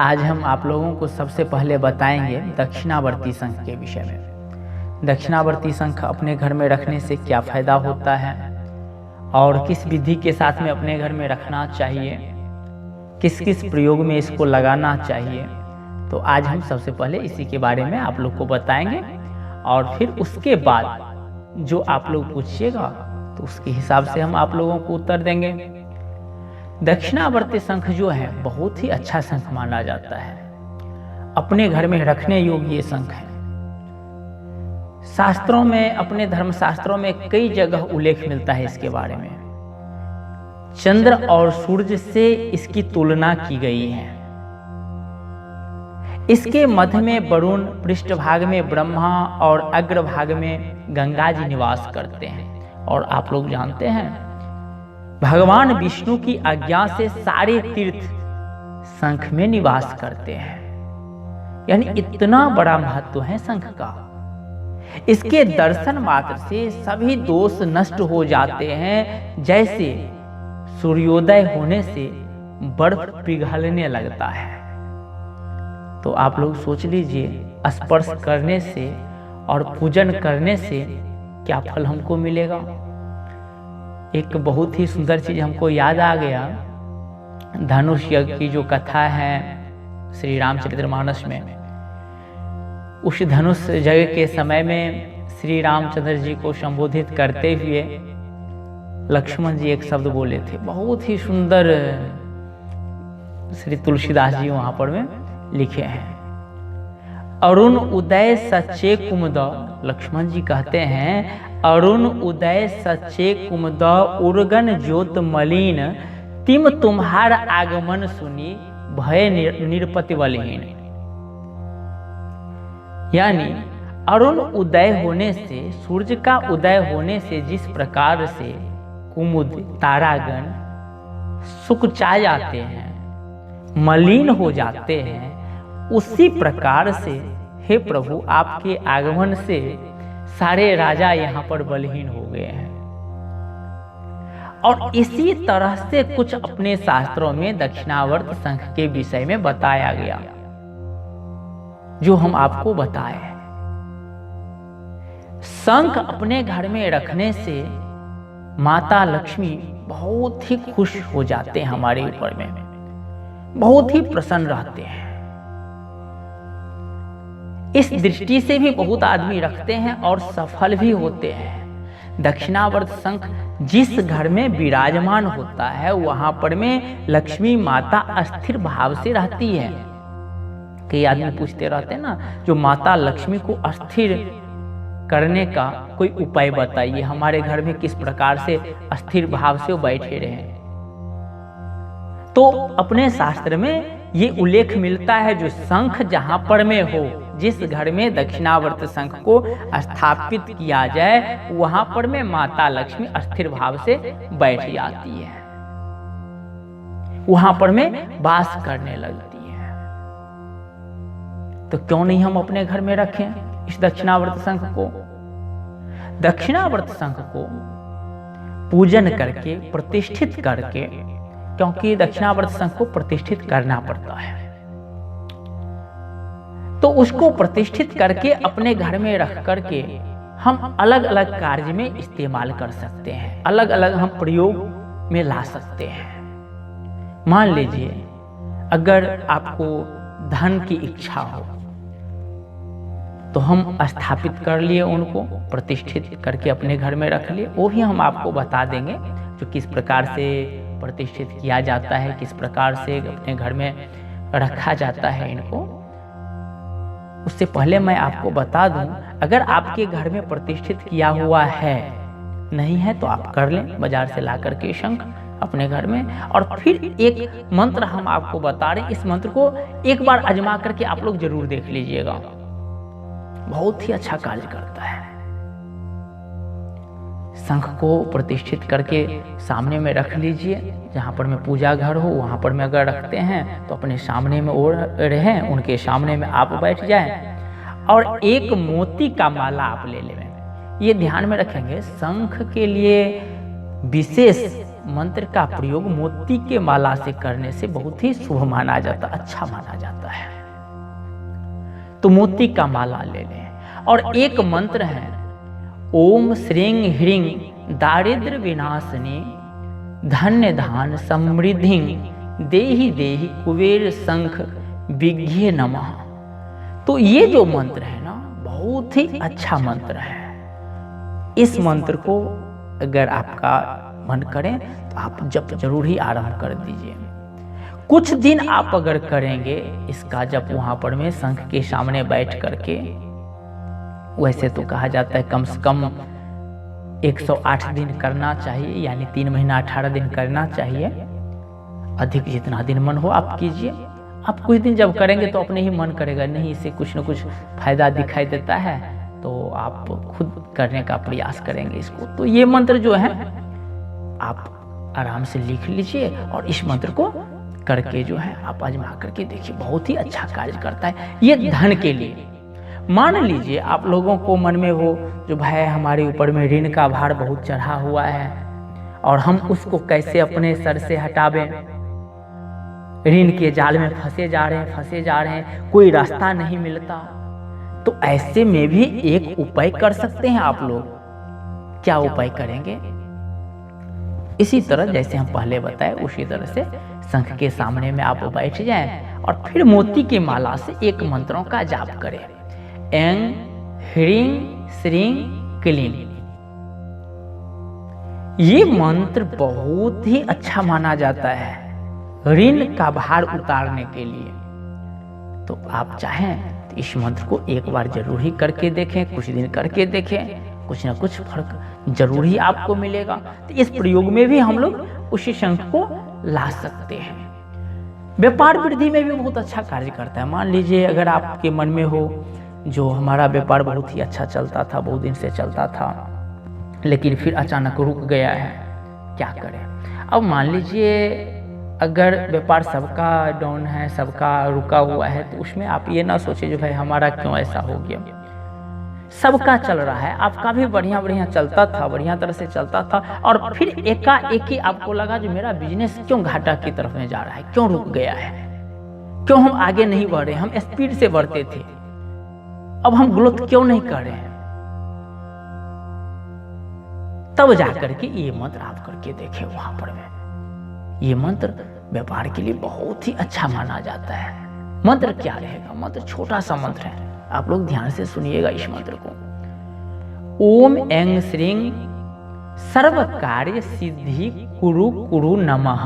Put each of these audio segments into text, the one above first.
आज हम आप लोगों को सबसे पहले बताएंगे दक्षिणावर्ती शंख के विषय में। दक्षिणावर्ती शंख अपने घर में रखने से क्या फायदा होता है और किस विधि के साथ में अपने घर में रखना चाहिए, किस किस प्रयोग में इसको लगाना चाहिए। तो आज हम सबसे पहले इसी के बारे में आप लोग को बताएंगे और फिर उसके बाद जो आप लोग पूछिएगा तो उसके हिसाब से हम आप लोगों को उत्तर देंगे। दक्षिणावर्ती शंख जो है बहुत ही अच्छा शंख माना जाता है, अपने घर में रखने योग्य ये शंख है। शास्त्रों में, अपने धर्मशास्त्रों में कई जगह उल्लेख मिलता है इसके बारे में। चंद्र और सूर्य से इसकी तुलना की गई है। इसके मध्य में वरुण, पृष्ठभाग में ब्रह्मा और अग्रभाग में गंगा जी निवास करते हैं। और आप लोग जानते हैं भगवान विष्णु की आज्ञा से सारे तीर्थ शंख में निवास करते हैं, यानी इतना बड़ा महत्व है शंख का। इसके दर्शन मात्र से सभी दोष नष्ट हो जाते हैं, जैसे सूर्योदय होने से बर्फ पिघलने लगता है। तो आप लोग सोच लीजिए, स्पर्श करने से और पूजन करने से क्या फल हमको मिलेगा। एक बहुत ही सुंदर चीज हमको याद आ गया, धनुष यज्ञ की जो कथा है श्री रामचरितमानस में। उस धनुष यज्ञ के समय में श्री रामचंद्र जी को संबोधित करते हुए लक्ष्मण जी एक शब्द बोले थे, बहुत ही सुंदर श्री तुलसीदास जी वहां पर में लिखे हैं। अरुण उदय सच्चे कुमुद, लक्ष्मण जी कहते हैं अरुण उदय सच्चे कुमुद उर्गन ज्योत मलिन, तिम तुम्हार आगमन सुनी भय निरपति बलहीन। यानी अरुण उदय होने से, सूर्य का उदय होने से जिस प्रकार से कुमुद तारागण सुकुचा जाते हैं, मलिन हो जाते हैं, उसी प्रकार से हे प्रभु आपके आगमन से सारे राजा यहाँ पर बलहीन हो गए हैं। और इसी तरह से कुछ अपने शास्त्रों में दक्षिणावर्त शंख के विषय में बताया गया, जो हम आपको बताए। शंख अपने घर में रखने से माता लक्ष्मी बहुत ही खुश हो जाते हैं, हमारे ऊपर में बहुत ही प्रसन्न रहते हैं। इस दृष्टि से भी बहुत आदमी रखते हैं और सफल भी होते हैं। दक्षिणावर्त शंख जिस घर में विराजमान होता है वहां पर में लक्ष्मी माता अस्थिर भाव से रहती है। कई आदमी पूछते रहते हैं ना, जो माता लक्ष्मी को अस्थिर करने का कोई उपाय बताइए, हमारे घर में किस प्रकार से अस्थिर भाव से वो बैठे रहे। तो अपने शास्त्र में ये उल्लेख मिलता है, जो शंख जहां पर में हो, जिस घर में दक्षिणावर्त शंख को स्थापित किया जाए वहां पर में माता लक्ष्मी अस्थिर भाव से बैठ जाती है, वहां पर में वास करने लगती है। तो क्यों नहीं हम अपने घर में रखें इस दक्षिणावर्त शंख को। दक्षिणावर्त शंख को पूजन करके, प्रतिष्ठित करके, क्योंकि दक्षिणावर्त शंख को प्रतिष्ठित करना पड़ता है, तो उसको प्रतिष्ठित करके अपने घर में रख करके हम अलग अलग कार्य में इस्तेमाल कर सकते हैं, अलग अलग हम प्रयोग में ला सकते हैं। मान लीजिए अगर आपको धन की इच्छा हो तो हम स्थापित कर लिए, उनको प्रतिष्ठित करके अपने घर में रख लिए। वो भी हम आपको बता देंगे जो किस प्रकार से प्रतिष्ठित किया जाता है, किस प्रकार से अपने घर में रखा जाता है इनको। उससे पहले मैं आपको बता दूं, अगर आपके घर में प्रतिष्ठित किया हुआ है, नहीं है तो आप कर लें बाजार से ला करके शंख अपने घर में। और फिर एक मंत्र हम आपको बता रहे हैं, इस मंत्र को एक बार आजमा करके आप लोग जरूर देख लीजिएगा, बहुत ही अच्छा कार्य करता है। शंख को प्रतिष्ठित करके सामने में रख लीजिए, जहाँ पर में पूजा घर हो वहाँ पर में अगर रखते हैं तो अपने सामने में और रहें, उनके सामने में आप बैठ जाएं और एक मोती का माला आप ले लें। ये ध्यान में रखेंगे, शंख के लिए विशेष मंत्र का प्रयोग मोती के माला से करने से बहुत ही शुभ माना जाता, अच्छा माना जाता है। तो मोती का माला ले लें। और एक मंत्र है, ओम श्रीं ह्रीं दारिद्र्य विनाशिनी धन्य धान समृद्धि देहि देहि कुबेर शंख विघ्ने नमः। तो ये जो मंत्र है ना, बहुत ही अच्छा मंत्र है। इस मंत्र को अगर आपका मन करें तो आप जप जरूर ही आरंभ कर दीजिए। कुछ दिन आप अगर करेंगे इसका जप वहां पर में शंख के सामने बैठ करके, वैसे तो कहा जाता है कम से कम 108 दिन करना चाहिए, यानी 3 महीना 18 दिन करना चाहिए। अधिक जितना दिन मन हो आप कीजिए। आप कुछ दिन जब करेंगे तो अपने ही मन करेगा, नहीं इससे कुछ न कुछ फायदा दिखाई देता है, तो आप खुद करने का प्रयास करेंगे इसको। तो ये मंत्र जो है आप आराम से लिख लीजिए और इस मंत्र को करके जो है आप आजमा करके देखिए, बहुत ही अच्छा कार्य करता है। ये धन के लिए, मान लीजिए आप लोगों को मन में हो जो भाई हमारे ऊपर में ऋण का भार बहुत चढ़ा हुआ है और हम उसको कैसे अपने सर से हटावें, ऋण के जाल में फंसे जा रहे हैं, कोई रास्ता नहीं मिलता। तो ऐसे में भी एक उपाय कर सकते हैं आप लोग। क्या उपाय करेंगे? इसी तरह जैसे हम पहले बताए उसी तरह से शंख के सामने में आप बैठ जाएं और फिर मोती की माला से एक मंत्रों का जाप करें, ऐं ह्रीं श्रीं क्लीं। ये मंत्र बहुत ही अच्छा माना जाता है ऋण का भार उतारने के लिए। तो आप चाहें तो इस मंत्र को एक बार जरूर ही करके देखें, कुछ दिन करके देखें, कुछ ना कुछ फर्क जरूर ही आपको मिलेगा। तो इस प्रयोग में भी हम लोग उसी शंख को ला सकते हैं। व्यापार वृद्धि में भी बहुत अच्छा कार्य करता है। मान लीजिए अगर आपके मन में हो जो हमारा व्यापार बहुत ही अच्छा चलता था, बहुत दिन से चलता था, लेकिन फिर अचानक रुक गया है, क्या करें? अब मान लीजिए अगर व्यापार सबका डाउन है, सबका रुका हुआ है, तो उसमें आप ये ना सोचे जो भाई हमारा क्यों ऐसा हो गया। सबका चल रहा है, आपका भी बढ़िया चलता था, बढ़िया तरह से चलता था, और फिर एकाएक ही आपको लगा जो मेरा बिजनेस क्यों घाटा की तरफ में जा रहा है, क्यों रुक गया है, क्यों हम आगे नहीं बढ़ रहे। हम स्पीड से बढ़ते थे, अब हम ग्रोथ क्यों नहीं कर रहे हैं। तब जाकर के ये मंत्र आप करके देखें वहां पर में। ये मंत्र व्यापार के लिए बहुत ही अच्छा माना जाता है। मंत्र क्या रहेगा? मंत्र छोटा सा मंत्र है, आप लोग ध्यान से सुनिएगा इस मंत्र को। ओम ऐं श्रीं सर्व कार्य सिद्धि कुरु कुरु नमः।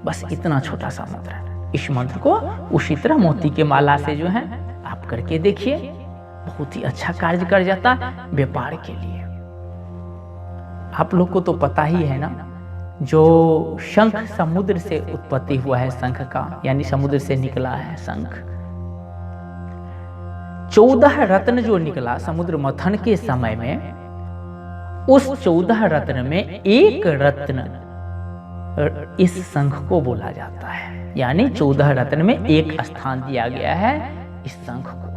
बस इतना छोटा सा मंत्र है। इस मंत्र को उसी तरह मोती के माला से जो है आप करके देखिए, बहुत ही अच्छा कार्य कर जाता है व्यापार के लिए। आप लोग को तो पता ही है ना, जो शंख समुद्र से उत्पत्ति हुआ है शंख का, यानी समुद्र से निकला है शंख। 14 रत्न जो निकला समुद्र मंथन के समय में, उस 14 रत्न में एक रत्न इस शंख को बोला जाता है, यानी 14 रत्न में एक स्थान दिया गया है इस शंख को।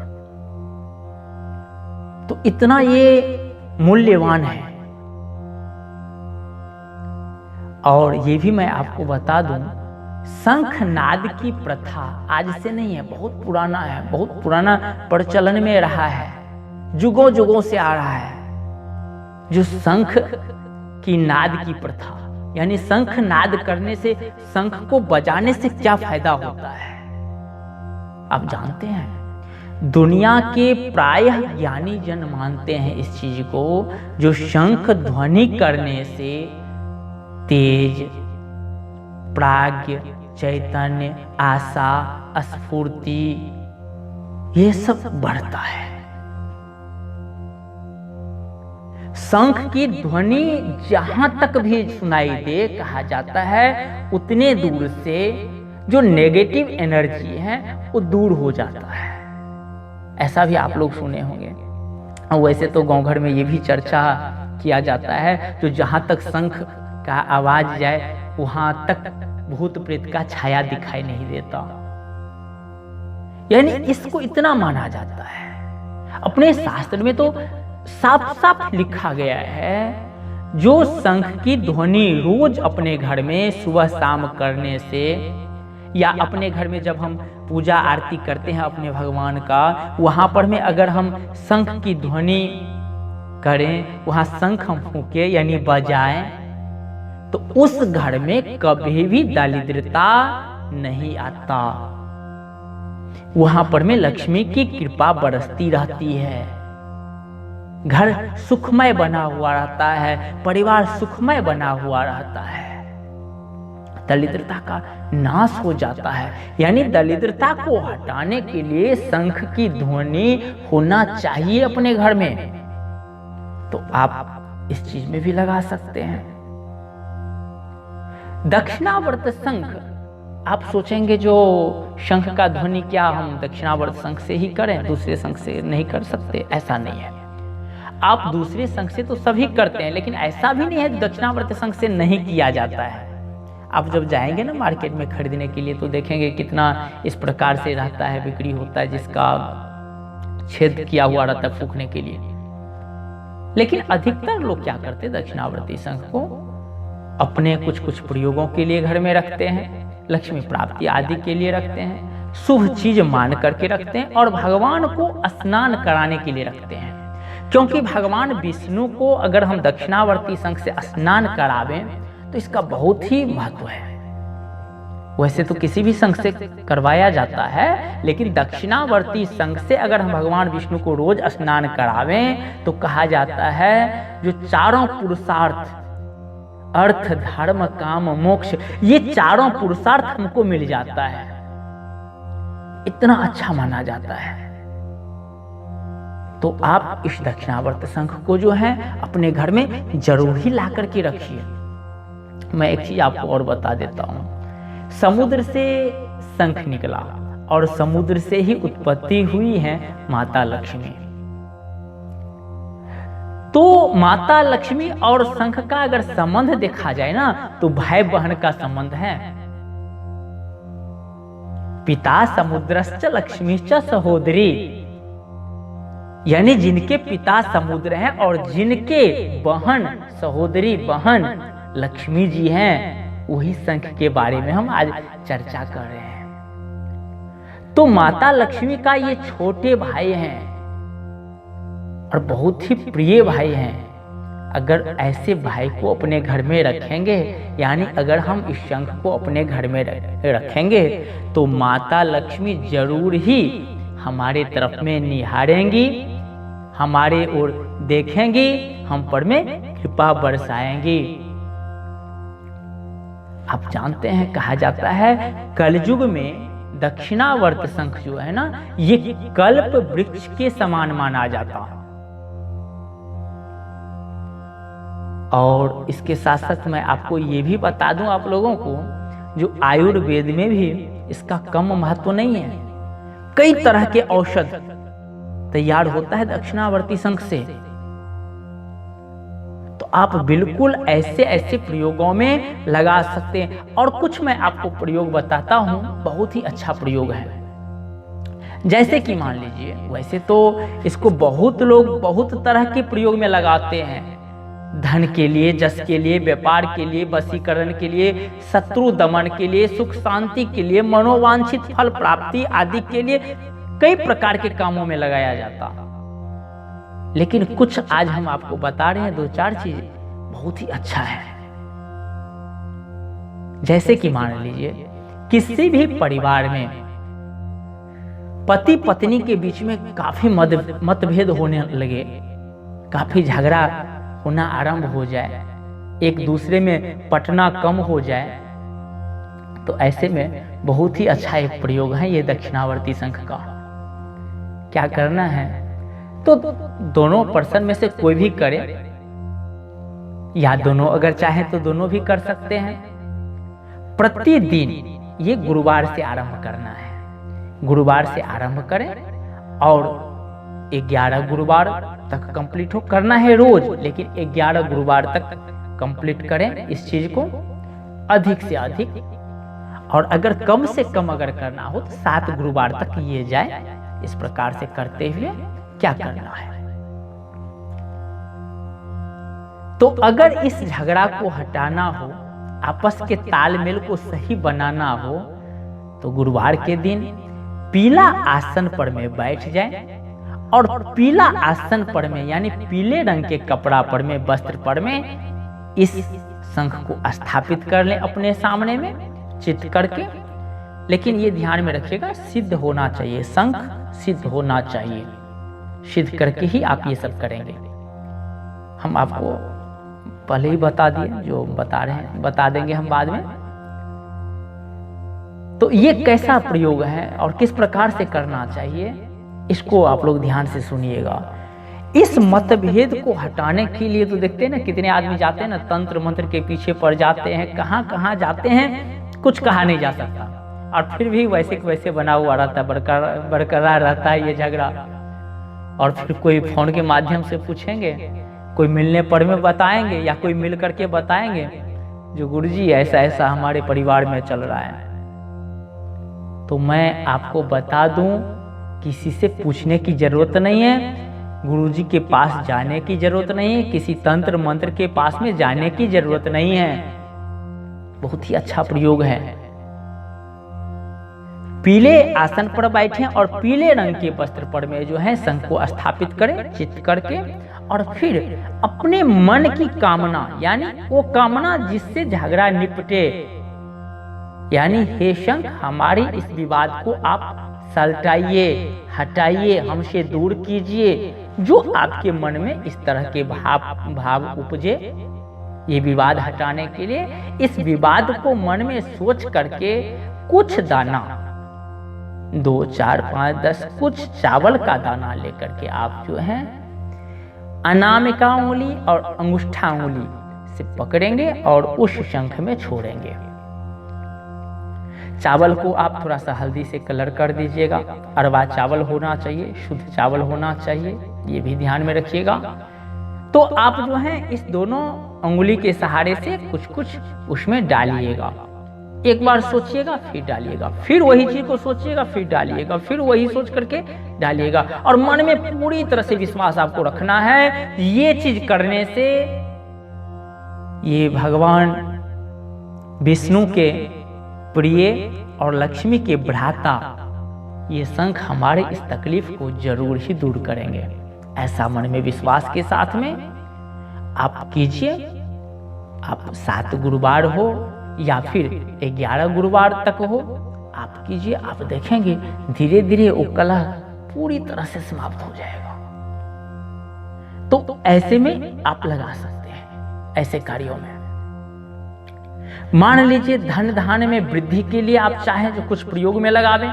तो इतना ये मूल्यवान है। और ये भी मैं आपको बता दूं, शंखनाद की प्रथा आज से नहीं है, बहुत पुराना है, बहुत पुराना प्रचलन में रहा है, जुगों जुगों से आ रहा है। जो शंख की नाद की प्रथा, यानी शंख नाद करने से, शंख को बजाने से क्या फायदा होता है आप जानते हैं? दुनिया के प्रायः ज्ञानी जन मानते हैं इस चीज को, जो शंख ध्वनि करने से तेज, प्राज्ञ, चैतन्य, आशा, स्फूर्ति, ये सब बढ़ता है। शंख की ध्वनि जहां तक भी सुनाई दे, कहा जाता है उतने दूर से जो नेगेटिव एनर्जी है वो दूर हो जाता है। ऐसा भी आप लोग सुने होंगे। वैसे तो गांव घर में ये भी चर्चा किया जाता है, जो जहां तक शंख का आवाज जाए वहां तक भूत प्रेत का छाया दिखाई नहीं देता, यानी इसको इतना माना जाता है। अपने शास्त्र में तो साफ साफ लिखा गया है, जो शंख की ध्वनि रोज अपने घर में सुबह शाम करने से, या अपने घर में जब हम पूजा आरती करते हैं अपने भगवान का, वहां पर में अगर हम शंख की ध्वनि करें, वहां शंख हम फूके यानी बजाएं, तो उस घर में कभी भी दरिद्रता नहीं आता। वहां पर में लक्ष्मी की कृपा बरसती रहती है, घर सुखमय बना हुआ रहता है, परिवार सुखमय बना हुआ रहता है, दरिद्रता का नाश हो जाता है। यानी दरिद्रता को हटाने के लिए शंख की ध्वनि होना चाहिए अपने घर में। तो आप इस चीज में भी लगा सकते हैं। दक्षिणावर्त शंख, आप सोचेंगे जो शंख का ध्वनि क्या हम दक्षिणावर्त शंख से ही करें, दूसरे शंख से नहीं कर सकते? ऐसा नहीं है। आप दूसरे शंख से तो सभी करते हैं, लेकिन ऐसा भी नहीं है दक्षिणावर्त शंख से नहीं किया जाता है। आप जब जाएंगे ना मार्केट में खरीदने के लिए, तो देखेंगे कितना इस प्रकार से रहता है, बिक्री होता है, जिसका छेद किया हुआ रहता है फूकने के लिए। लेकिन अधिकतर लोग क्या करते हैं, दक्षिणावर्ती शंख को अपने कुछ कुछ प्रयोगों के लिए घर में रखते हैं, लक्ष्मी प्राप्ति आदि के लिए रखते हैं, शुभ चीज मान करके रखते हैं, और भगवान को स्नान कराने के लिए रखते हैं। क्योंकि भगवान विष्णु को अगर हम दक्षिणावर्ती शंख से स्नान करावें तो इसका बहुत ही महत्व है। वैसे तो किसी भी शंख से करवाया जाता है, लेकिन दक्षिणावर्ती शंख से अगर हम भगवान विष्णु को रोज स्नान करावें तो कहा जाता है जो चारों पुरुषार्थ, अर्थ धर्म काम मोक्ष, ये चारों पुरुषार्थ हमको मिल जाता है। इतना अच्छा माना जाता है। तो आप इस दक्षिणावर्त शंख को जो है अपने घर में जरूर ही ला करके रखिए। मैं एक चीज आपको और बता देता हूं, समुद्र से शंख निकला और समुद्र से ही उत्पत्ति हुई है माता लक्ष्मी। तो माता लक्ष्मी और शंख का अगर संबंध देखा जाए ना, तो भाई बहन का संबंध है। पिता समुद्रश्च लक्ष्मीश्च सहोदरी, यानी जिनके पिता समुद्र हैं और जिनके बहन, सहोदरी बहन लक्ष्मी जी हैं, वही शंख के बारे में हम आज चर्चा कर रहे हैं। तो माता लक्ष्मी का ये छोटे भाई हैं और बहुत ही प्रिय भाई हैं। अगर ऐसे भाई को अपने घर में रखेंगे, यानी अगर हम इस शंख को अपने घर में रखेंगे, तो माता लक्ष्मी जरूर ही हमारे तरफ में निहारेंगी, हमारे ओर देखेंगी, हम पर में कृपा बरसाएंगी। आप जानते हैं, कहा जाता है कलयुग में दक्षिणावर्त शंख जो है ना, ये कल्प वृक्ष के समान माना जाता है। और इसके साथ साथ मैं आपको ये भी बता दूं आप लोगों को, जो आयुर्वेद में भी इसका कम महत्व नहीं है। कई तरह के औषध तैयार होता है दक्षिणावर्ती शंख से। तो आप बिल्कुल ऐसे ऐसे प्रयोगों में लगा सकते हैं। और कुछ मैं आपको प्रयोग बताता हूं, बहुत ही अच्छा प्रयोग है। जैसे कि मान लीजिए, वैसे तो इसको बहुत लोग बहुत तरह के प्रयोग में लगाते हैं, धन के लिए, जस के लिए, व्यापार के लिए, वशीकरण के लिए, शत्रु दमन के लिए, सुख शांति के लिए, मनोवांछित फल प्राप्ति आदि के लिए कई प्रकार के कामों में लगाया जाता। लेकिन कुछ आज हम आपको बता रहे हैं, दो चार चीज बहुत ही अच्छा है। जैसे कि मान लीजिए किसी भी परिवार में पति पत्नी के बीच में काफी मतभेद होने लगे, काफी झगड़ा होना आरंभ हो जाए, एक दूसरे में पटना कम हो जाए, तो ऐसे में बहुत ही अच्छा एक प्रयोग है ये दक्षिणावर्ती शंख का। क्या करना है, तो दोनों पर्सन में से कोई भी करे, या दोनों अगर चाहे तो दोनों भी कर सकते हैं। प्रतिदिन ये गुरुवार से आरंभ करना है, गुरुवार से आरंभ करें और 11 गुरुवार तक कंप्लीट हो करना है रोज, लेकिन 11 गुरुवार तक कंप्लीट करें इस चीज को, अधिक से अधिक। और अगर कम से कम अगर करना हो तो 7 गुरुवार तक ये जाए। इस प्रकार से करते हुए क्या करना है, तो अगर इस झगड़ा को हटाना हो, आपस के तालमेल को सही बनाना हो, तो गुरुवार के दिन पीला आसन पर में बैठ जाए और पीला आसन पर में यानी पीले रंग के कपड़ा पर में, वस्त्र पर में इस शंख को स्थापित कर लें अपने सामने में चित्त करके। लेकिन ये ध्यान में रखिएगा, सिद्ध होना चाहिए, शंख सिद्ध होना चाहिए। सिद्ध करके ही आप ये सब करेंगे। हम आपको पहले ही बता दिए, जो बता रहे हैं बता देंगे हम बाद में। तो ये कैसा प्रयोग है और किस प्रकार से करना चाहिए, इसको आप लोग ध्यान से सुनिएगा। इस मतभेद को हटाने के लिए तो देखते हैं ना, कितने आदमी जाते हैं ना, तंत्र मंत्र के पीछे पड़ जाते हैं, कहाँ कहाँ जाते हैं, कुछ कहा नहीं जा सकता, और फिर भी वैसे के वैसे बना हुआ रहता है, बरकरार रहता है ये झगड़ा। और फिर कोई फोन के माध्यम से पूछेंगे, कोई मिलने पर में बताएंगे, या कोई मिल करके बताएंगे जो गुरुजी ऐसा ऐसा हमारे परिवार में चल रहा है। तो मैं आपको बता दूं, किसी से पूछने की जरूरत नहीं है, गुरुजी के पास जाने की जरूरत नहीं है, किसी तंत्र मंत्र के पास में जाने की जरूरत नहीं है। बहुत ही अच्छा प्रयोग है। पीले आसन पर बैठें और पीले रंग के वस्त्र पर में जो है शंख को स्थापित करें चित्त करके, और फिर अपने मन की कामना, यानी वो कामना जिससे झगड़ा निपटे, यानी हे शंख हमारी इस विवाद को आप सलटाइए, हटाइए, हमसे दूर कीजिए। जो आपके मन में इस तरह के भाव उपजे, ये विवाद हटाने के लिए इस विवाद को मन में सोच करके कुछ दाना, 2, 4, 5, 10 कुछ चावल का दाना लेकर के आप जो है अनामिका उंगली और अंगुष्ठा उंगली से पकड़ेंगे और उस शंख में छोड़ेंगे। चावल को आप थोड़ा सा हल्दी से कलर कर दीजिएगा, अरवा चावल होना चाहिए, शुद्ध चावल होना चाहिए, ये भी ध्यान में रखिएगा। तो आप जो है इस दोनों उंगली के सहारे से कुछ कुछ उसमें डालिएगा। एक बार सोचिएगा फिर डालिएगा, फिर वही चीज को सोचिएगा फिर डालिएगा, फिर वही सोच करके डालिएगा, और मन में पूरी तरह से विश्वास आपको रखना है। ये चीज करने से ये भगवान विष्णु के प्रिय और लक्ष्मी के भ्राता ये शंख हमारे इस तकलीफ को जरूर ही दूर करेंगे। ऐसा मन में विश्वास के साथ में आप कीजिए। आप 7 गुरुवार हो या फिर 11 गुरुवार तक हो, आप कीजिए। आप देखेंगे धीरे धीरे वो कलह पूरी तरह से समाप्त हो जाएगा। तो ऐसे में आप लगा सकते हैं ऐसे कार्यों में। मान लीजिए धन धान्य में वृद्धि के लिए आप चाहें जो कुछ प्रयोग में लगावें,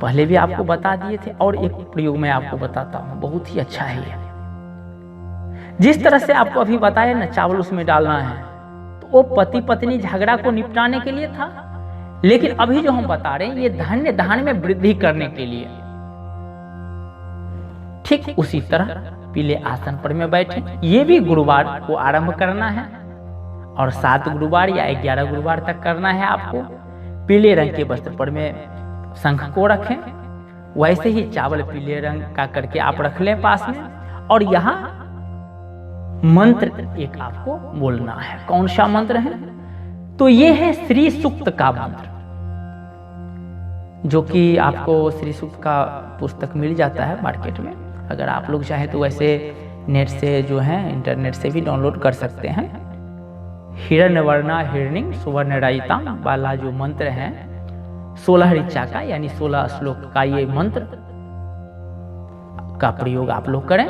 पहले भी आपको बता दिए थे, और एक प्रयोग में आपको बताता हूं, बहुत ही अच्छा है ये। जिस तरह से आपको अभी बताया ना, चावल उसमें डालना है, तो वो पति पत्नी झगड़ा को निपटाने के लिए था। लेकिन अभी जो हम बता रहे हैं ये धन्य धान्य में वृद्धि करने के लिए। ठीक उसी तरह पीले आसन पर में बैठे, ये भी गुरुवार को आरंभ करना है और 7 गुरुवार या 11 गुरुवार तक करना है आपको। पीले रंग के वस्त्र पर में शंख को रखें, वैसे ही चावल पीले रंग का करके आप रख लें पास में, और यहाँ मंत्र एक आपको बोलना है। कौन सा मंत्र है? तो ये है श्री सूक्त का मंत्र, जो कि आपको श्री सूक्त का पुस्तक मिल जाता है मार्केट में। अगर आप लोग चाहे तो वैसे नेट से जो है इंटरनेट से भी डाउनलोड कर सकते हैं। हिरण्यवर्णा हिरण्यं सुवर्णरयिता वाला जो मंत्र है, 16 ऋचा का यानी 16 श्लोक का ये मंत्र का प्रयोग आप लोग करें।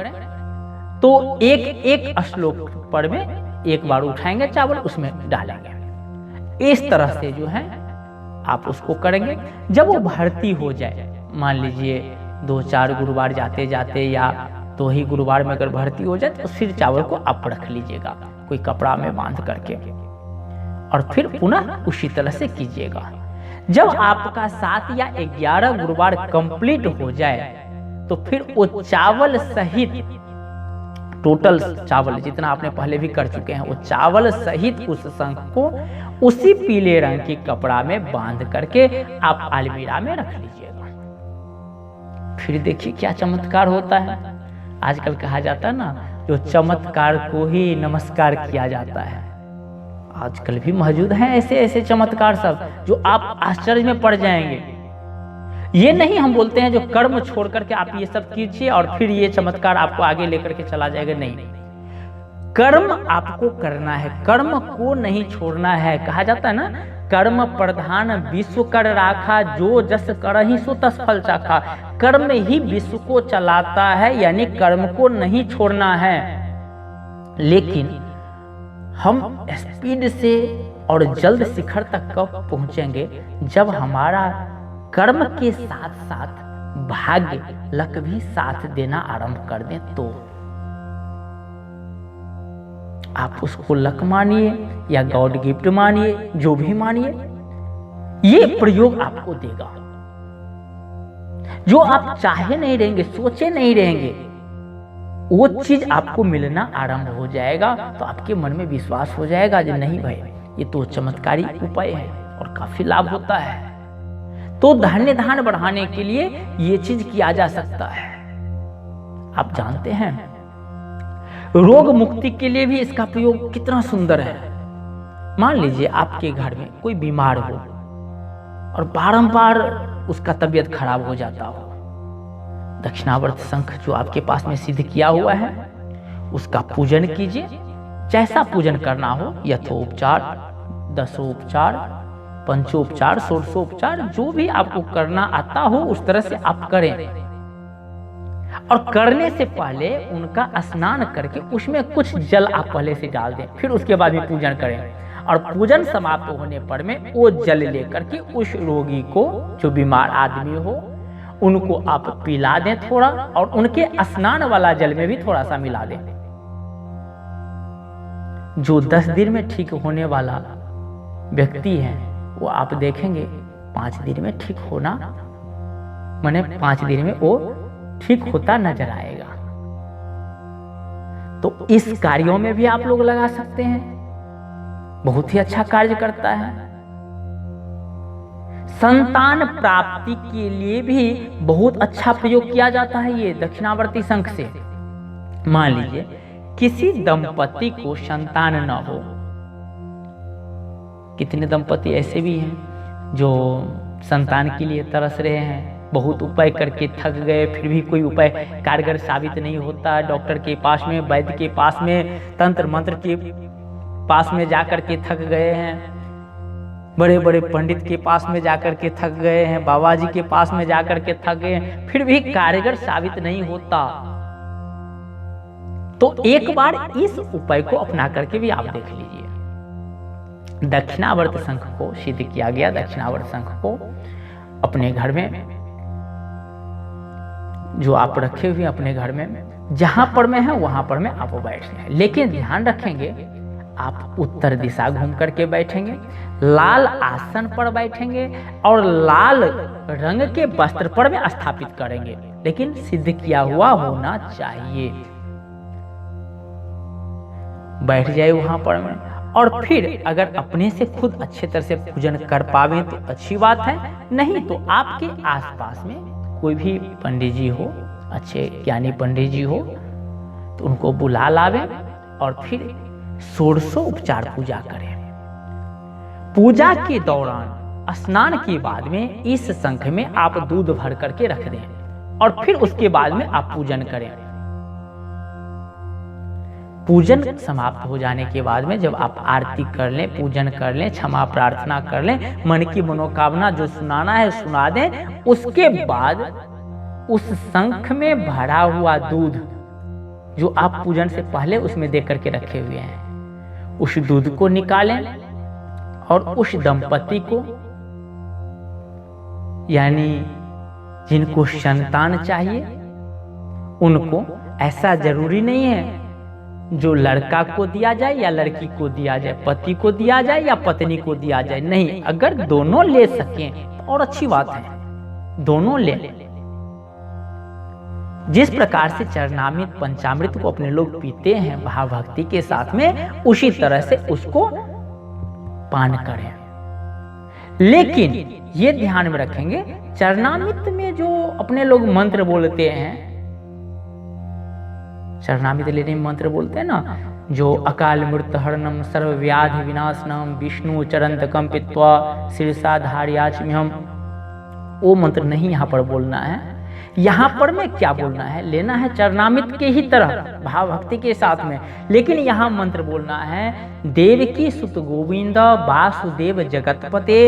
तो एक श्लोक पर में एक बार उठाएंगे चावल, उसमें डालेंगे। इस तरह से जो है आप उसको करेंगे। जब वो भर्ती हो जाए, मान लीजिए 2-4 गुरुवार जाते जाते या 2 ही गुरुवार में अगर भर्ती हो जाए, तो फिर चावल को आप रख लीजिएगा कोई कपड़ा में बांध करके, और फिर पुनः उसी तरह से कीजिएगा। जब आपका 7 या 11 गुरुवार कंप्लीट हो जाए, तो फिर वो चावल सहित टोटल चावल जितना आपने पहले भी कर चुके हैं, वो चावल सहित उस शंख को उसी पीले रंग के कपड़ा में बांध करके आप अलमीरा में रख लीजिएगा। फिर देखिए क्या चमत्कार होता है। आजकल कहा जाता है ना, जो चमत्कार को ही नमस्कार किया जाता है। आजकल भी मौजूद हैं ऐसे ऐसे चमत्कार सब, जो आप आश्चर्य में पड़ जाएंगे। ये नहीं हम बोलते हैं जो कर्म छोड़ करके आप ये सब कीजिए और फिर ये चमत्कार आपको आगे लेकर के चला जाएगा, नहीं। कर्म आपको करना है, कर्म को नहीं छोड़ना है। कहा जाता है ना, कर्म प्रधान विश्व कर राखा, जो जस करहि सो तस फल चाखा। कर्म ही विश्व को चलाता है, यानी कर्म को नहीं छोड़ना है। लेकिन हम स्पीड से और जल्द शिखर तक कब पहुंचेंगे, जब हमारा कर्म के साथ साथ भाग्य लक भी साथ देना आरंभ कर दें। तो आप उसको लक मानिए या गॉड गिफ्ट मानिए, जो भी मानिए, ये प्रयोग आपको देगा। जो आप चाहे नहीं रहेंगे, सोचे नहीं रहेंगे, वो चीज आपको मिलना आरंभ हो जाएगा। तो आपके मन में विश्वास हो जाएगा कि नहीं भाई, ये तो चमत्कारी उपाय है और काफी लाभ होता है। तो धन्य धान बढ़ाने के लिए ये चीज किया जा सकता है। आप जानते हैं, रोग मुक्ति के लिए भी इसका प्रयोग कितना सुंदर है। मान लीजिए आपके घर में कोई बीमार हो और बारंबार उसका तबीयत खराब हो जाता हो, दक्षिणावर्त शंख जो आपके पास में सिद्ध किया हुआ है, उसका पूजन कीजिए। जैसा पूजन करना हो, यथोपचार, दशोपचार, पंचोपचार, षोडशोपचार, जो भी आपको करना आता हो उस तरह से आप करें। और करने से पहले उनका स्नान करके उसमें कुछ जल आप पहले से डाल दें, फिर उसके बाद में पूजन करें। और पूजन समाप्त होने पर में वो जल लेकर के उस रोगी को, जो बीमार आदमी हो, उनको आप पिला दें थोड़ा, और उनके स्नान वाला जल में भी थोड़ा सा मिला दें। जो 10 दिन में ठीक होने वाला व्यक्ति है, वो आप देखेंगे 5 दिन में ठीक होना, माने 5 दिन में वो ठीक होता नजर आएगा। तो इस कार्यों में भी आप लोग लगा सकते हैं, बहुत ही अच्छा कार्य करता है। संतान प्राप्ति के लिए भी बहुत अच्छा प्रयोग किया जाता है ये दक्षिणावर्ती शंख से। मान लीजिए किसी दंपति को संतान न हो, कितने दंपति ऐसे भी हैं जो संतान के लिए तरस रहे हैं, बहुत उपाय करके थक गए, फिर भी कोई उपाय कारगर साबित नहीं होता। डॉक्टर के पास में, वैद्य के पास में, तंत्र मंत्र के पास में जाकर के थक गए हैं, बड़े बड़े पंडित के पास में जाकर के थक गए हैं, बाबा जी के पास में जाकर के थक गए हैं, फिर भी कारगर साबित नहीं होता। तो एक बार इस उपाय को अपना करके भी आप देख लीजिए। दक्षिणावर्त शंख को सिद्ध किया गया, दक्षिणावर्त शंख को अपने घर में जो आप रखे हुए अपने घर में, जहां पर में है वहां पर में आप बैठ जाए। लेकिन ध्यान रखेंगे, आप उत्तर दिशा घूम करके बैठेंगे, लाल आसन पर बैठेंगे और लाल रंग के वस्त्र पर में स्थापित करेंगे। लेकिन सिद्ध किया हुआ होना चाहिए। बैठ जाए वहां पर में, और फिर अगर अपने से खुद अच्छे तरह से पूजन कर पावे तो अच्छी बात है, नहीं तो आपके आसपास में कोई भी पंडित जी हो, अच्छे ज्ञानी पंडित जी हो, तो उनको बुला लावे और फिर षोडशोपचार पूजा करें। पूजा के दौरान स्नान के बाद में इस शंख में आप दूध भर करके रख दें और फिर उसके बाद में आप पूजन करें। पूजन समाप्त हो जाने के बाद में जब आप आरती कर लें, पूजन कर लें, क्षमा प्रार्थना कर लें, मन की मनोकामना जो सुनाना है सुना दें, उसके बाद उस शंख में भरा हुआ दूध जो आप पूजन से पहले उसमें दे करके रखे हुए हैं, उस दूध को निकालें और उस दंपति को, यानी जिनको संतान चाहिए उनको, ऐसा जरूरी नहीं है जो लड़का को दिया जाए या लड़की को दिया जाए, पति को दिया जाए या पत्नी को दिया जाए, नहीं, अगर दोनों ले सकें और अच्छी बात है, दोनों ले। जिस प्रकार से चरणामृत पंचामृत को अपने लोग पीते हैं भाव भक्ति के साथ में, उसी तरह से उसको पान करें। लेकिन ये ध्यान में रखेंगे, चरणामृत में जो अपने लोग मंत्र बोलते हैं चरणामृत लेने में मंत्र बोलते हैं ना, जो अकाल मृत हरणम सर्व व्याधि विनाशनम विष्णु चरंतकम पित्वा शीर्षा धार्याचम्यहम, वो मंत्र नहीं यहाँ पर बोलना है। यहाँ पर में क्या बोलना है, लेना है चरणामृत के ही तरह भाव भक्ति के साथ में, लेकिन यहाँ मंत्र बोलना है देवकी सुत गोविंद वासुदेव जगतपते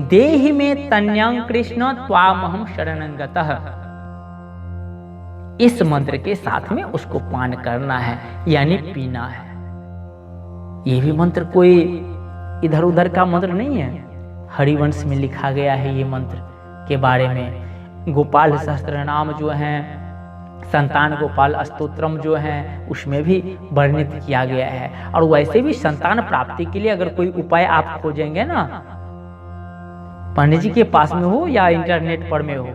देहि में तन्यं कृष्ण त्वामहम शरणं गतः। इस मंत्र के साथ में उसको पान करना है, यानी पीना है। ये भी मंत्र कोई इधर उधर का मंत्र नहीं है, हरिवंश में लिखा गया है ये मंत्र के बारे में। गोपाल सहस्त्रनाम जो है, संतान गोपाल स्तोत्रम जो है, उसमें भी वर्णित किया गया है। और वैसे भी संतान प्राप्ति के लिए अगर कोई उपाय आप खोजेंगे ना, पंडित जी के पास में हो या इंटरनेट पर में हो,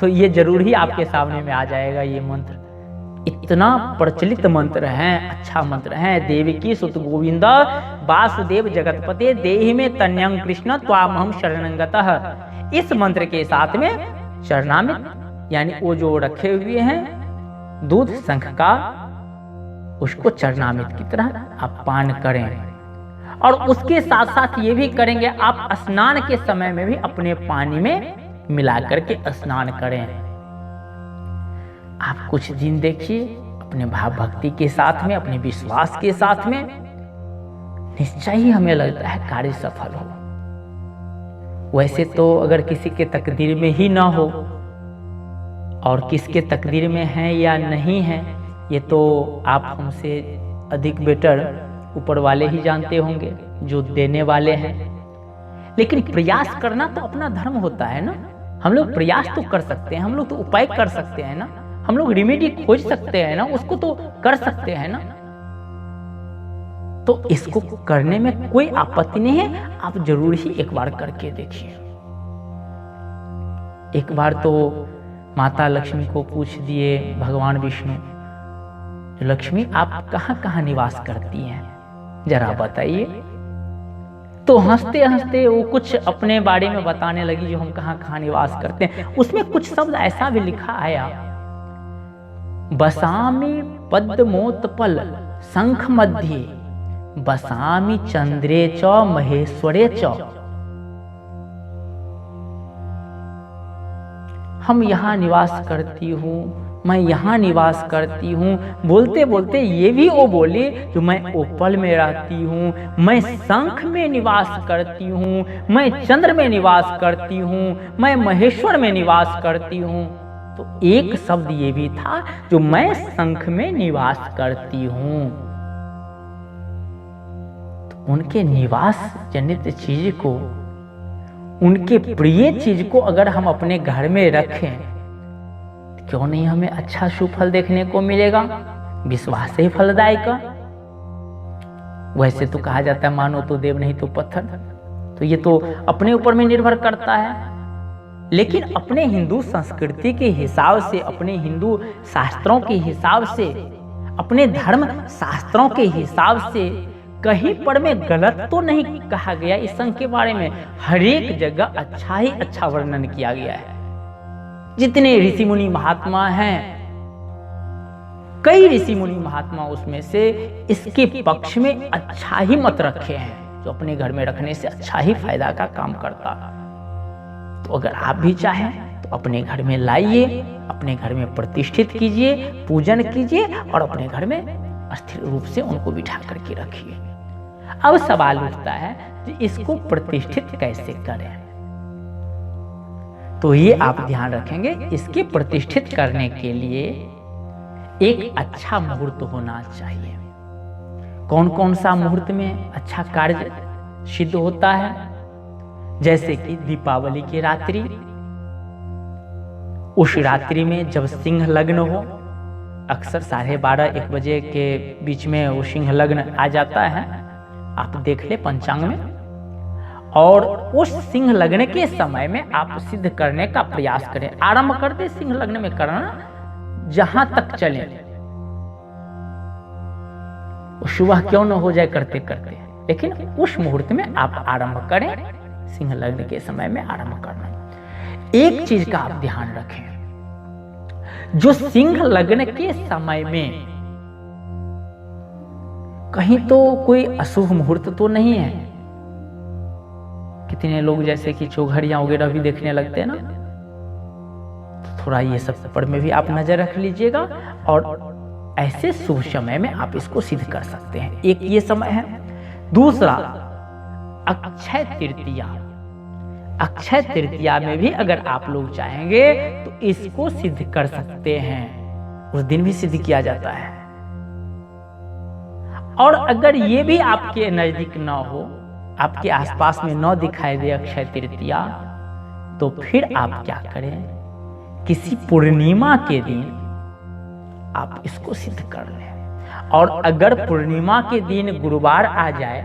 तो ये जरूर ही आपके सामने में आ जाएगा ये मंत्र। इतना प्रचलित मंत्र है, अच्छा मंत्र है। देवकी सुत गोविंद वासुदेव जगतपते देहि में तन्यं कृष्ण त्वामहम शरणं गतः। इस मंत्र के साथ में चरणामृत यानी वो जो रखे हुए हैं दूध शंख का, उसको चरणामृत की तरह आप पान करें। और उसके साथ साथ ये भी करेंगे, आप स्नान के समय में भी अपने पानी में मिला करके स्नान करें। आप कुछ दिन देखिए अपने भाव भक्ति के साथ में, अपने विश्वास के साथ में, निश्चय ही हमें लगता है कार्य सफल हो। वैसे तो अगर किसी के तकदीर में ही ना हो, और किसके तकदीर में है या नहीं है ये तो आप हमसे अधिक बेटर ऊपर वाले ही जानते होंगे, जो देने वाले हैं। लेकिन प्रयास करना तो अपना धर्म होता है ना। हम लोग प्रयास तो कर सकते हैं, हम लोग तो उपाय कर सकते हैं ना, हम लोग रेमेडी खोज सकते हैं ना, उसको तो कर सकते हैं ना। तो इसको करने में कोई आपत्ति नहीं है, आप जरूर ही एक बार करके देखिए। एक बार तो माता लक्ष्मी को पूछ दिए भगवान विष्णु, लक्ष्मी आप कहाँ कहाँ निवास करती हैं, जरा बताइए। तो हंसते हंसते वो कुछ अपने बारे में बताने लगी, जो हम कहाँ कहाँ निवास करते हैं। उसमें कुछ शब्द ऐसा भी लिखा आया, बसामी पद्मोत्पल शंख मध्य बसामी चंद्रे च महेश्वरे च। हम यहाँ निवास करती हूँ, मैं यहाँ निवास करती हूँ। बोलते बोलते ये भी वो बोली, जो मैं ओपल में रहती हूँ, मैं शंख में निवास करती हूँ, मैं चंद्र में निवास करती हूँ, मैं महेश्वर में निवास करती हूँ। तो एक शब्द ये भी था, जो मैं शंख में निवास करती हूँ। तो उनके निवास जनित चीज को, उनके प्रिय चीज को अगर हम अपने घर में रखें, तो क्यों नहीं हमें अच्छा शुभ फल देखने को मिलेगा। विश्वास ही फलदायक। वैसे तो कहा जाता है मानो तो देव नहीं तो पत्थर, तो ये तो अपने ऊपर में निर्भर करता है। लेकिन अपने हिंदू संस्कृति के हिसाब से, अपने हिंदू शास्त्रों के हिसाब से, अपने धर्म शास्त्रों के हिसाब से कहीं पर में गलत तो नहीं कहा गया इस संघ के बारे में। हर एक जगह अच्छा ही अच्छा वर्णन किया गया है। जितने ऋषि मुनि महात्मा हैं, कई ऋषि मुनि महात्मा उसमें से इसके पक्ष में अच्छा ही मत रखे हैं, जो अपने घर में रखने से अच्छा ही फायदा का काम करता। तो अगर आप भी चाहें तो अपने घर में लाइए, अपने घर में प्रतिष्ठित कीजिए, पूजन कीजिए और अपने घर में स्थिर रूप से उनको बिठा करके रखिए। अब सवाल उठता है कि इसको प्रतिष्ठित कैसे करें। तो ये आप ध्यान रखेंगे, इसके प्रतिष्ठित करने के लिए एक अच्छा मुहूर्त होना चाहिए। कौन कौन सा मुहूर्त में अच्छा कार्य सिद्ध होता है? जैसे कि दीपावली की रात्रि, उस रात्रि में जब सिंह लग्न हो, अक्सर 12:30-1 बजे के बीच में वो सिंह लग्न आ जाता है, आप देख ले पंचांग में। और उस सिंह लग्न के समय में आप सिद्ध करने का प्रयास करें। आरंभ कर दे सिंह लग्न में करना, जहां तक चले, सुबह क्यों न हो जाए करते करते, लेकिन उस मुहूर्त में आप आरंभ करें। सिंह लग्न के समय में आरंभ करना। एक चीज का आप ध्यान रखें, जो सिंह लग्न के समय में कहीं तो कोई अशुभ मुहूर्त तो नहीं है। कितने लोग जैसे कि चौघड़ियां वगैरह भी देखने लगते हैं ना, तो थोड़ा ये सब पर में भी आप नजर रख लीजिएगा और ऐसे शुभ समय में आप इसको सिद्ध कर सकते हैं। एक ये समय है। दूसरा, अक्षय तृतीया। अक्षय तृतीया में भी अगर आप लोग चाहेंगे तो इसको सिद्ध कर सकते हैं। उस दिन भी सिद्ध किया जाता है। और अगर ये भी आपके नजदीक ना हो, आपके आसपास में न दिखाई दे अक्षय तृतीया, तो फिर आप क्या करें, किसी पूर्णिमा के दिन आप इसको सिद्ध कर लें। और अगर पूर्णिमा के दिन गुरुवार आ जाए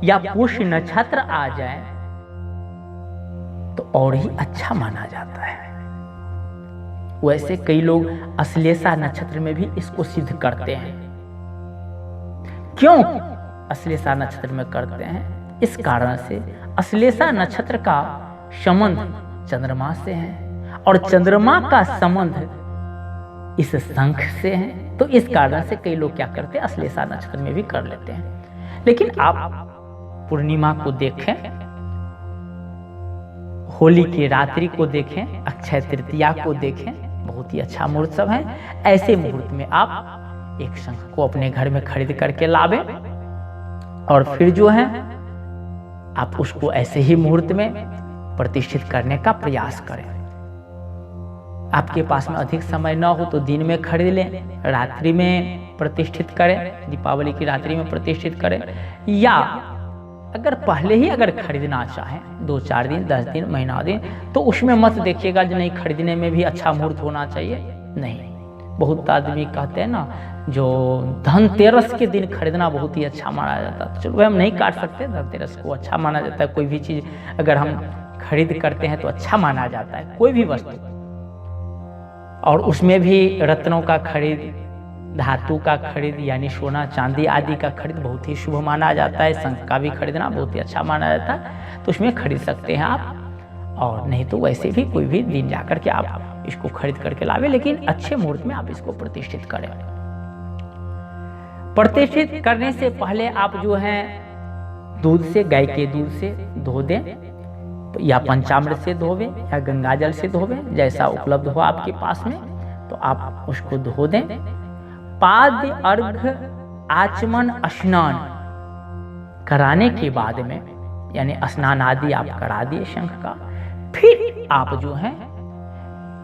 या पुष्य नक्षत्र आ जाए तो और ही अच्छा माना जाता है। वैसे कई लोग अश्लेषा नक्षत्र में भी इसको सिद्ध करते हैं। क्यों अश्लेषा नक्षत्र में करते हैं? इस कारण से, अश्लेषा नक्षत्र का संबंध चंद्रमा से है और चंद्रमा का संबंध इस शंख से है। तो इस कारण से कई लोग क्या करते हैं, अश्लेषा नक्षत्र में भी कर लेते हैं। लेकिन आप पूर्णिमा को देखें, होली की रात्रि को देखें, अक्षय तृतीया को देखें, बहुत ही अच्छा मुहूर्त सब है। ऐसे मुहूर्त में आप एक शंख को अपने घर में खरीद करके लावें और फिर जो है आप उसको ऐसे ही मुहूर्त में प्रतिष्ठित करने का प्रयास करें। आपके पास में अधिक समय ना हो तो दिन में खरीद लें, रात्रि में प्रतिष्ठित करें, दीपावली की रात्रि में प्रतिष्ठित करें। या अगर पहले ही अगर खरीदना चाहें 2-4 दिन, 10 दिन, महीना दिन, तो उसमें मत देखिएगा जो नहीं खरीदने में भी अच्छा मुहूर्त होना चाहिए। नहीं, बहुत आदमी कहते हैं ना, जो धनतेरस के दिन खरीदना बहुत ही अच्छा माना जाता है। चलो हम नहीं काट सकते, धनतेरस को अच्छा माना जाता है। कोई भी चीज़ अगर हम खरीद करते हैं तो अच्छा माना जाता है, कोई भी वस्तु। और उसमें भी रत्नों का खरीद, धातु का खरीद यानी सोना चांदी आदि का खरीद बहुत ही शुभ माना जाता है। शंख का भी खरीदना बहुत ही अच्छा माना जाता है, तो उसमें खरीद सकते हैं आप। और नहीं तो वैसे भी कोई भी दिन जाकर के आप इसको खरीद करके लावे, लेकिन अच्छे मुहूर्त में आप इसको प्रतिष्ठित करें। प्रतिष्ठित करने से पहले आप जो है दूध से, गाय के दूध से धो दें, या पंचामृत से धोवें या गंगाजल से धोवें, जैसा उपलब्ध हो आपके पास में, तो आप उसको धो दें। पाद्य अर्घ आचमन स्नान कराने के बाद में, यानी स्नान आदि आप करा दिए शंख का, फिर आप जो है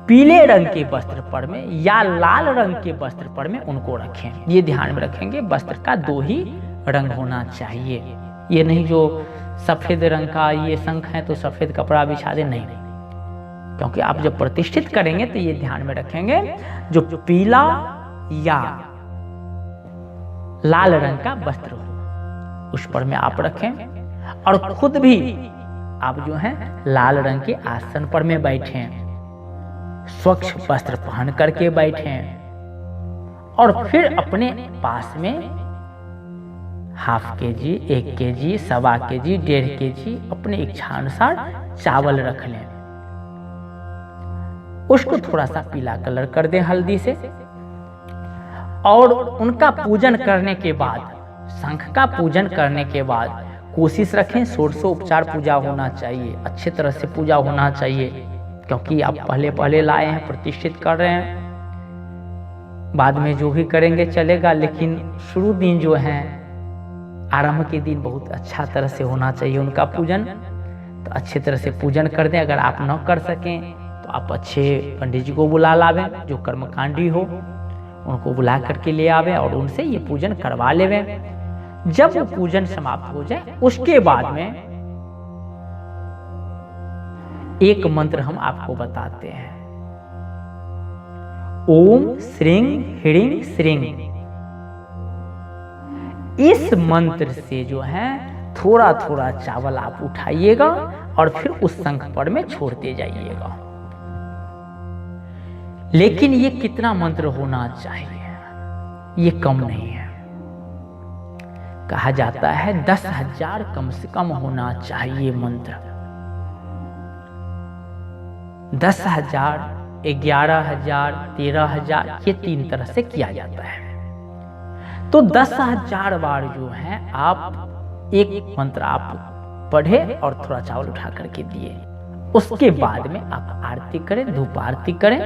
पीले रंग के वस्त्र पर में या लाल रंग के वस्त्र पर में उनको रखें। ये ध्यान में रखेंगे, वस्त्र का 2 ही रंग होना चाहिए। ये नहीं जो सफेद रंग का ये शंख है तो सफेद कपड़ा बिछा दे, नहीं। क्योंकि आप जब प्रतिष्ठित करेंगे तो ये ध्यान में रखेंगे, जो पीला या लाल रंग का वस्त्र हो उस पर में आप रखें। और खुद भी आप जो है लाल रंग के आसन पर में बैठें, स्वच्छ वस्त्र पहन करके बैठें। और फिर अपने पास में ½ kg, 1 kg, 1.25 kg, 1.5 kg अपने इच्छा अनुसार चावल रख लें। उसको थोड़ा सा पीला कलर कर दें हल्दी से। और उनका पूजन करने के बाद, शंख का पूजन करने के बाद कोशिश रखें षोडशोपचार पूजा होना चाहिए, अच्छे तरह से पूजा होना चाहिए। क्योंकि आप पहले लाए हैं, प्रतिष्ठित कर रहे हैं, बाद में जो भी करेंगे चलेगा, लेकिन शुरू दिन जो है, आरंभ के दिन बहुत अच्छा तरह से होना चाहिए उनका पूजन। तो अच्छे तरह से पूजन कर दें। अगर आप न कर सकें तो आप अच्छे पंडित जी को बुला लावें, जो कर्मकांडी हो उनको बुला करके ले आवें और उनसे ये पूजन करवा लेवें। जब वो पूजन समाप्त हो जाए उसके बाद में एक मंत्र हम आपको बताते हैं, ओम श्रीं ह्रीं श्रीं। इस मंत्र से जो है थोड़ा थोड़ा चावल आप उठाइएगा और फिर उस शंख पर में छोड़ते जाइएगा। लेकिन ये कितना मंत्र होना चाहिए, ये कम नहीं है। कहा जाता है 10,000 कम से कम होना चाहिए मंत्र। 10,000, 11,000, 13,000 ये 3 तरह से किया जाता है। तो 10,000 बार जो है आप एक मंत्र आप पढ़े और थोड़ा चावल उठा करके दिए। उसके बाद में आप आरती करें, धूप आरती करें,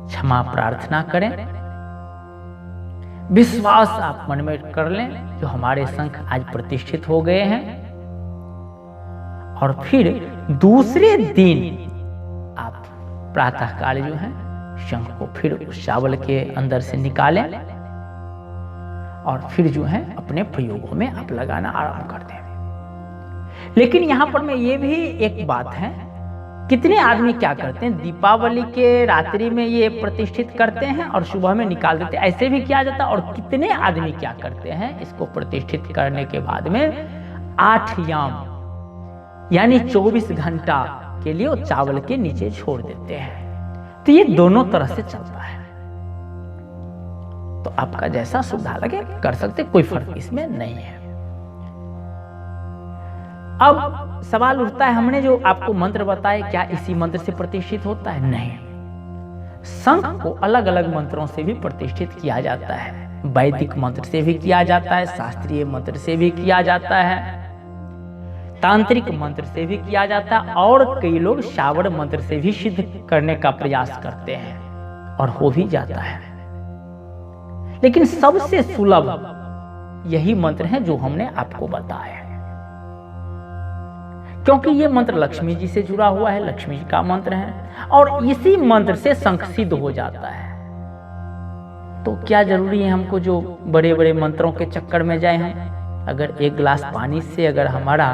क्षमा प्रार्थना करें, विश्वास आप मन में कर लें जो हमारे शंख आज प्रतिष्ठित हो गए हैं। और फिर दूसरे दिन आप प्रातः काल जो है शंख को फिर उस चावल के अंदर से निकालें और फिर जो है अपने प्रयोगों में आप लगाना आरंभ कर दें। लेकिन यहां पर में ये भी एक बात है, कितने आदमी क्या करते हैं, दीपावली के रात्रि में ये प्रतिष्ठित करते हैं और सुबह में निकाल देते हैं, ऐसे भी किया जाता है। और कितने आदमी क्या करते हैं, इसको प्रतिष्ठित करने के बाद में 8 याम यानी 24 घंटा के लिए वो चावल के नीचे छोड़ देते हैं। तो ये दोनों तरह से चलता है, तो आपका जैसा सुविधा लगे कर सकते, कोई फर्क इसमें नहीं है। अब सवाल उठता है, हमने जो आपको मंत्र बताए क्या इसी मंत्र से प्रतिष्ठित होता है? नहीं, शंख को अलग अलग मंत्रों से भी प्रतिष्ठित किया जाता है। वैदिक मंत्र से भी किया जाता है, शास्त्रीय मंत्र से भी किया जाता है, तांत्रिक मंत्र से भी किया जाता है, और कई लोग श्रावण मंत्र से भी सिद्ध करने का प्रयास करते हैं और हो भी जाता है। लेकिन सबसे सुलभ यही मंत्र है जो हमने आपको बताया है, क्योंकि ये मंत्र लक्ष्मी जी से जुड़ा हुआ है, लक्ष्मी जी का मंत्र है और इसी मंत्र से शंख सिद्ध हो जाता है। तो क्या जरूरी है हमको जो बड़े बड़े मंत्रों के चक्कर में जाए हम? अगर एक गिलास पानी से अगर हमारा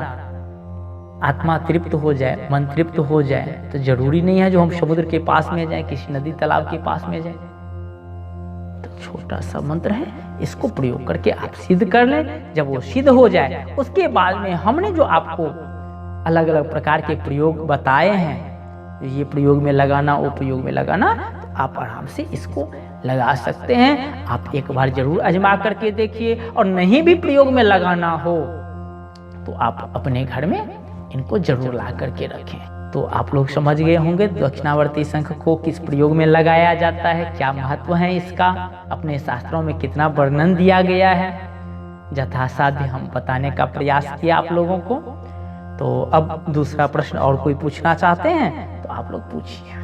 आत्मा तृप्त हो जाए, मन तृप्त हो जाए, तो जरूरी नहीं है जो हम समुद्र के पास में जाए, किसी नदी तालाब के पास में जाए। तो छोटा सा मंत्र है, इसको प्रयोग करके आप सिद्ध कर लें। जब वो सिद्ध हो जाए उसके बाद में हमने जो आपको अलग अलग प्रकार के प्रयोग बताए हैं, ये प्रयोग में लगाना, वो प्रयोग में लगाना, तो आप आराम से इसको लगा सकते हैं। आप एक बार जरूर आजमा करके देखिए, और नहीं भी प्रयोग में लगाना हो तो आप अपने घर में इनको जरूर ला करके रखें। तो आप लोग समझ गए होंगे दक्षिणावर्ती शंख को किस प्रयोग में लगाया जाता है, क्या महत्व है इसका, अपने शास्त्रों में कितना वर्णन दिया गया है। यथासाध्य हम बताने का प्रयास किया आप लोगों को। तो अब दूसरा प्रश्न और कोई पूछना चाहते हैं तो आप लोग पूछिए।